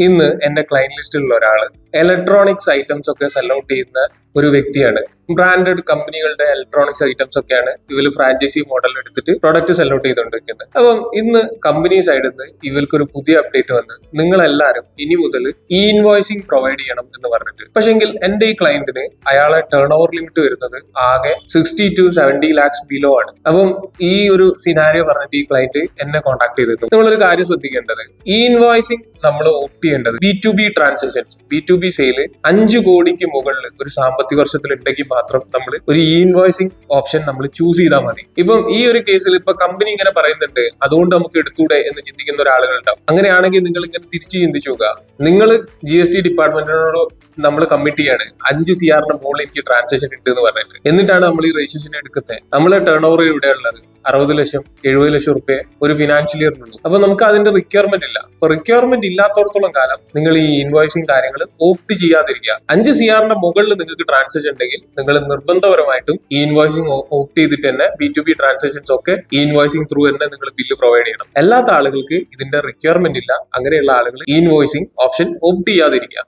ഇന്ന് എന്റെ ക്ലയന്റ് ലിസ്റ്റിലുള്ള ഒരാള് ഇലക്ട്രോണിക്സ് ഐറ്റംസ് ഒക്കെ സെൽ ഔട്ട് ചെയ്യുന്ന ഒരു വ്യക്തിയാണ്. ബ്രാൻഡഡ് കമ്പനികളുടെ ഇലക്ട്രോണിക്സ് ഐറ്റംസ് ഒക്കെയാണ് ഇവർ ഫ്രാഞ്ചൈസി മോഡൽ എടുത്തിട്ട് പ്രൊഡക്റ്റ് സെൽ ഔട്ട് ചെയ്തുകൊണ്ടിരിക്കുന്നത്. അപ്പം ഇന്ന് കമ്പനി സൈഡിൽ നിന്ന് ഇവർക്കൊരു പുതിയ അപ്ഡേറ്റ് വന്ന് നിങ്ങളെല്ലാവരും ഇനി മുതൽ ഇ ഇൻവോയ്സിംഗ് പ്രൊവൈഡ് ചെയ്യണം എന്ന് പറഞ്ഞിട്ട്. പക്ഷെങ്കിൽ എന്റെ ഈ ക്ലയന്റിന് അയാളെ ടേൺ ഓവർ ലിമിറ്റ് വരുന്നത് ആകെ 60 to 70 lakhs ബിലോ ആണ്. അപ്പം ഈ ഒരു സിനാരിയോ പറഞ്ഞിട്ട് ഈ ക്ലയന്റ് എന്നെ കോൺടാക്ട് ചെയ്തിരുന്നു. നിങ്ങളൊരു കാര്യം ശ്രദ്ധിക്കേണ്ടത്, ഇ ഇൻവോയ്സിംഗ് നമ്മൾ ഓപ്റ്റ് ചെയ്യേണ്ടത് B2B ട്രാൻസാക്ഷൻസ്, B2B സെയില് 5 കോടിക്ക് മുകളിൽ ഒരു സാമ്പത്തിക വർഷത്തിൽ ഉണ്ടെങ്കിൽ മാത്രം നമ്മൾ ഒരു ഇ ഇൻവോയ്സിംഗ് ഓപ്ഷൻ നമ്മൾ ചൂസ് ചെയ്താൽ മതി. ഇപ്പം ഈ ഒരു കേസിൽ ഇപ്പൊ കമ്പനി ഇങ്ങനെ പറയുന്നുണ്ട് അതുകൊണ്ട് നമുക്ക് എടുത്തൂടെ എന്ന് ചിന്തിക്കുന്ന ഒരാളുകൾ ഉണ്ടാവും. അങ്ങനെയാണെങ്കിൽ നിങ്ങൾ ഇങ്ങനെ തിരിച്ച് ചിന്തിച്ചു നോക്കുക. നിങ്ങൾ GST ഡിപ്പാർട്ട്മെന്റിനോട് നമ്മൾ കമ്മിറ്റ് ചെയ്യാണ് 5 CR മുകളിൽ എനിക്ക് ട്രാൻസാക്ഷൻ ഉണ്ട് എന്ന് പറഞ്ഞിട്ട്. എന്നിട്ടാണ് നമ്മൾ ഈ രജിസ്ട്രേഷൻ എടുക്കുന്നത്. നമ്മളെ ടേൺ ഓവർ ഇവിടെ ഉള്ളത് 60 ലക്ഷം 70 ലക്ഷം റുപ്യ ഒരു ഫിനാൻഷ്യൽ ഇയറിനുള്ളൂ. അപ്പൊ നമുക്ക് അതിന്റെ റിക്വയർമെന്റ് ഇല്ല. അപ്പൊ റിക്വയർമെന്റ് ഇല്ലാത്തടത്തോളം കാലം നിങ്ങൾ ഈ ഇൻവോയ്സിംഗ് കാര്യങ്ങൾ ഓപ്റ്റ് ചെയ്യാതിരിക്കുക. 5 CR മുകളിൽ നിങ്ങൾക്ക് ട്രാൻസാക്ഷൻ ഉണ്ടെങ്കിൽ നിങ്ങൾ നിർബന്ധപരമായിട്ടും ഈ ഇൻവോയ്സിംഗ് ഓപ്റ്റ് ചെയ്തിട്ട് തന്നെ B2B ട്രാൻസാക്ഷൻസ് ഒക്കെ ഈ ഇൻവോയ്സിംഗ് ത്രൂ തന്നെ നിങ്ങൾ ബില്ല് പ്രൊവൈഡ് ചെയ്യണം. അല്ലാത്ത ആളുകൾക്ക് ഇതിന്റെ റിക്വയർമെന്റ് ഇല്ല. അങ്ങനെയുള്ള ആളുകൾ ഈ ഇൻവോയ്സിംഗ് ഓപ്ഷൻ ഓപ്റ്റ് ചെയ്യാതിരിക്കുക.